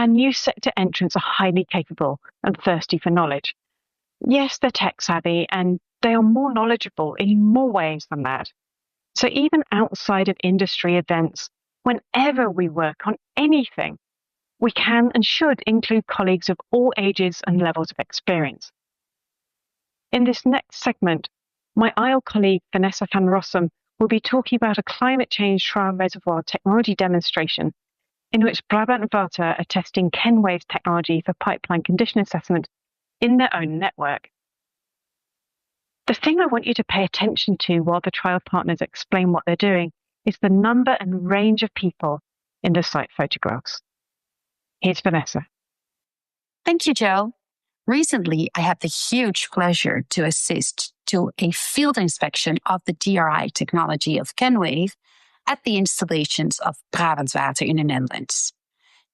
our new sector entrants are highly capable and thirsty for knowledge. Yes, they're tech savvy and they are more knowledgeable in more ways than that. So even outside of industry events, whenever we work on anything, we can and should include colleagues of all ages and levels of experience. In this next segment, my IEL colleague Vanessa van Rossum will be talking about a climate change trial reservoir technology demonstration in which Brabant Water are testing KenWave technology for pipeline condition assessment in their own network. The thing I want you to pay attention to while the trial partners explain what they're doing is the number and range of people in the site photographs. Here's Vanessa. Thank you, Joe. Recently, I had the huge pleasure to assist to a field inspection of the DRI technology of KenWave at the installations of Brabant Water in the Netherlands.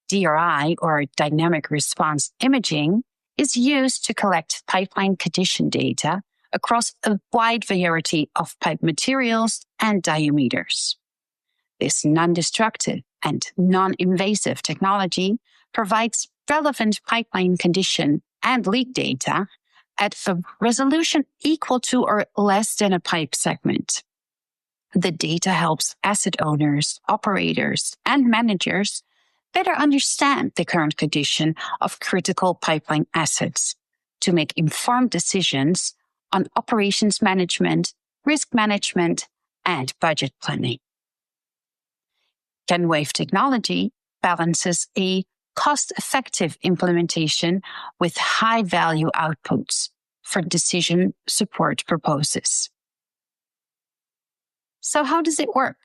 DRI, or dynamic response imaging, is used to collect pipeline condition data across a wide variety of pipe materials and diameters. This non-destructive and non-invasive technology provides relevant pipeline condition and leak data at a resolution equal to or less than a pipe segment. The data helps asset owners, operators, and managers better understand the current condition of critical pipeline assets to make informed decisions on operations management, risk management, and budget planning. KenWave technology balances a cost-effective implementation with high-value outputs for decision support purposes. So how does it work?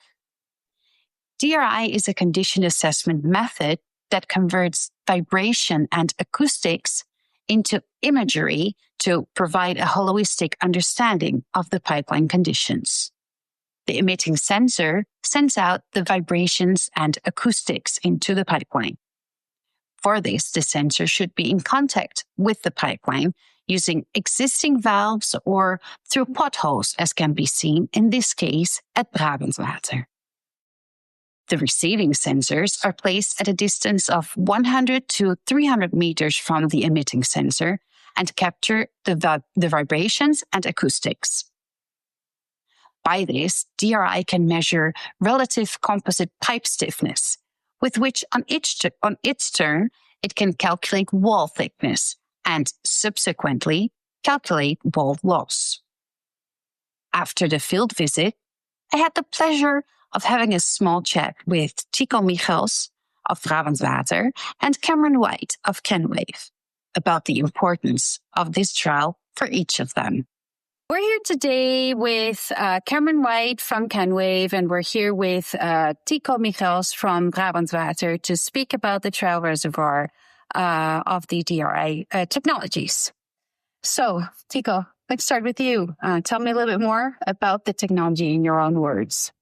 DRI is a condition assessment method that converts vibration and acoustics into imagery to provide a holistic understanding of the pipeline conditions. The emitting sensor sends out the vibrations and acoustics into the pipeline. For this, the sensor should be in contact with the pipeline using existing valves or through potholes, as can be seen in this case at Brabant Water. The receiving sensors are placed at a distance of 100 to 300 meters from the emitting sensor and capture the vibrations and acoustics. By this, DRI can measure relative composite pipe stiffness, with which on its turn, it can calculate wall thickness and subsequently calculate wall loss. After the field visit, I had the pleasure of having a small chat with Tico Michels of Brabant Water and Cameron White of KenWave about the importance of this trial for each of them. We're here today with Cameron White from KenWave, and we're here with Tico Michels from Brabant Water to speak about the Trial Reservoir of the DRI technologies. So, Tico, let's start with you. Tell me a little bit more about the technology in your own words.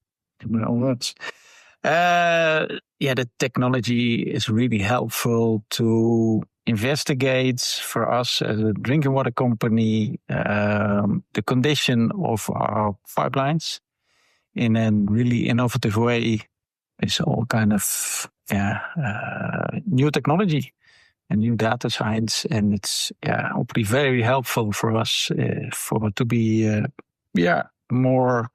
The technology is really helpful to investigate for us as a drinking water company the condition of our pipelines in a really innovative way. It's all kind of new technology and new data science, and it's hopefully very helpful for us to be more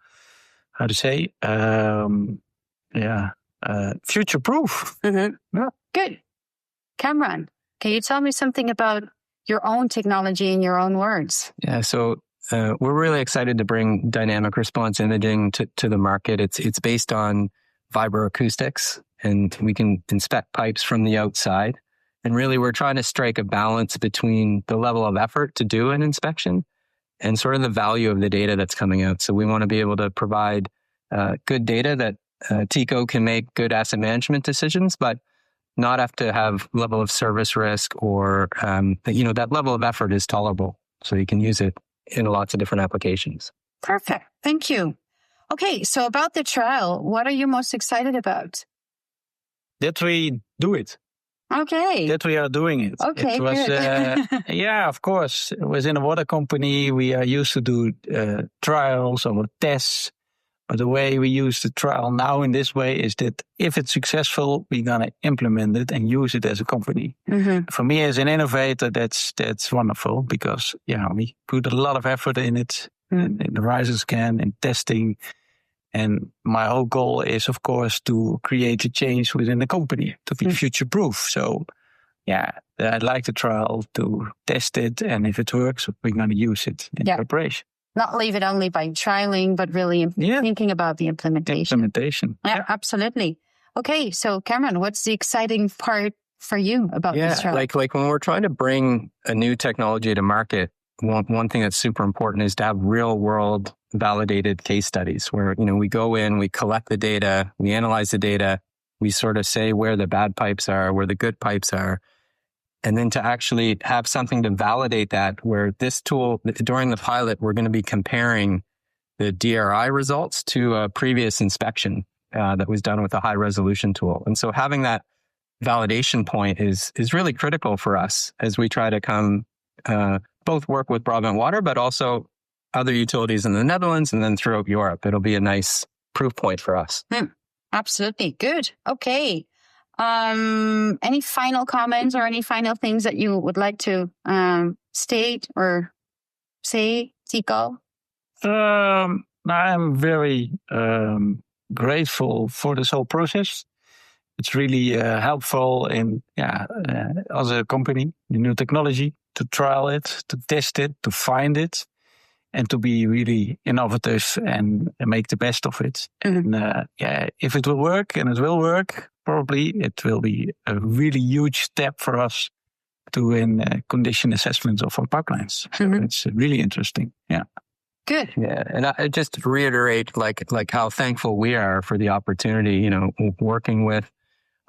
future-proof. Mm-hmm. Yeah. Good. Cameron, can you tell me something about your own technology in your own words? Yeah, so we're really excited to bring dynamic response imaging to the market. It's based on vibroacoustics, and we can inspect pipes from the outside. And really, we're trying to strike a balance between the level of effort to do an inspection and sort of the value of the data that's coming out. So we want to be able to provide good data that Tico can make good asset management decisions, but not have to have level of service risk or, that level of effort is tolerable. So you can use it in lots of different applications. Perfect. Thank you. Okay, so about the trial, what are you most excited about? That we do it. Okay. That we are doing it. Okay, it was, good. of course. It was in a water company. We are used to do trials or tests, But the way we use the trial now in this way is that if it's successful, we're going to implement it and use it as a company. Mm-hmm. For me as an innovator, that's wonderful because, we put a lot of effort in it, in the riser scan, in testing. And my whole goal is, of course, to create a change within the company, to be future-proof. So, I'd like the trial to test it. And if it works, we're going to use it in preparation. Not leave it only by trialing, but really thinking about the implementation. Yeah, absolutely. Okay, so Cameron, what's the exciting part for you about this trial? Like when we're trying to bring a new technology to market, one thing that's super important is to have real world validated case studies where, we go in, we collect the data, we analyze the data, we sort of say where the bad pipes are, where the good pipes are. And then to actually have something to validate that, where this tool, during the pilot, we're going to be comparing the DRI results to a previous inspection that was done with a high resolution tool. And so having that validation point is really critical for us as we try to come both work with Brabant Water, but also other utilities in the Netherlands and then throughout Europe. It'll be a nice proof point for us. Absolutely. Good. Okay. Any final comments or any final things that you would like to state or say, Tico? I'm very grateful for this whole process. It's really helpful in, as a company, the new technology, to trial it, to test it, to find it, and to be really innovative and make the best of it. And if it will work, and it will work, probably it will be a really huge step for us doing condition assessments of our pipelines. So it's really interesting. Yeah. Good. Yeah. And I just reiterate like how thankful we are for the opportunity, working with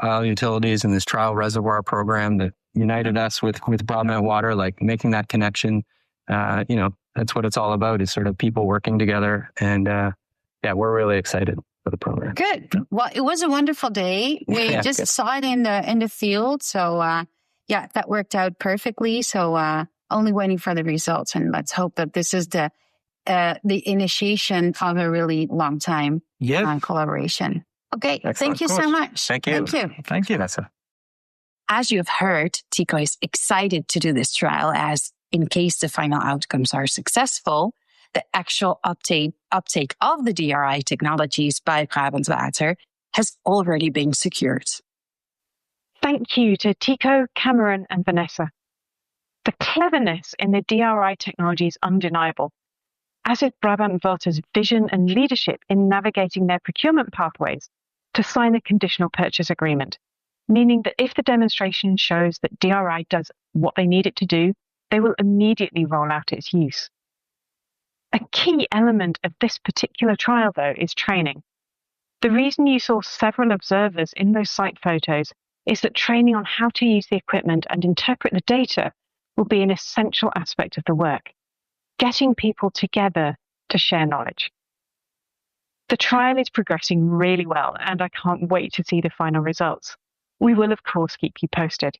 utilities in this Trial Reservoir program that united us with Brabant Water, like making that connection. That's what it's all about, is sort of people working together. And we're really excited for the program. Good. Well, it was a wonderful day. We just saw it in the field. So that worked out perfectly. So only waiting for the results, and let's hope that this is the initiation of a really long time collaboration. Okay. Excellent. Thank you so much. Thank you. Thank you, Nessa. As you have heard, Tico is excited to do this trial, as in case the final outcomes are successful, the actual uptake of the DRI technologies by Brabant Water has already been secured. Thank you to Tico, Cameron, and Vanessa. The cleverness in the DRI technology is undeniable, as is Brabant Water's vision and leadership in navigating their procurement pathways to sign a conditional purchase agreement, meaning that if the demonstration shows that DRI does what they need it to do, they will immediately roll out its use. A key element of this particular trial, though, is training. The reason you saw several observers in those site photos is that training on how to use the equipment and interpret the data will be an essential aspect of the work, getting people together to share knowledge. The trial is progressing really well, and I can't wait to see the final results. We will, of course, keep you posted.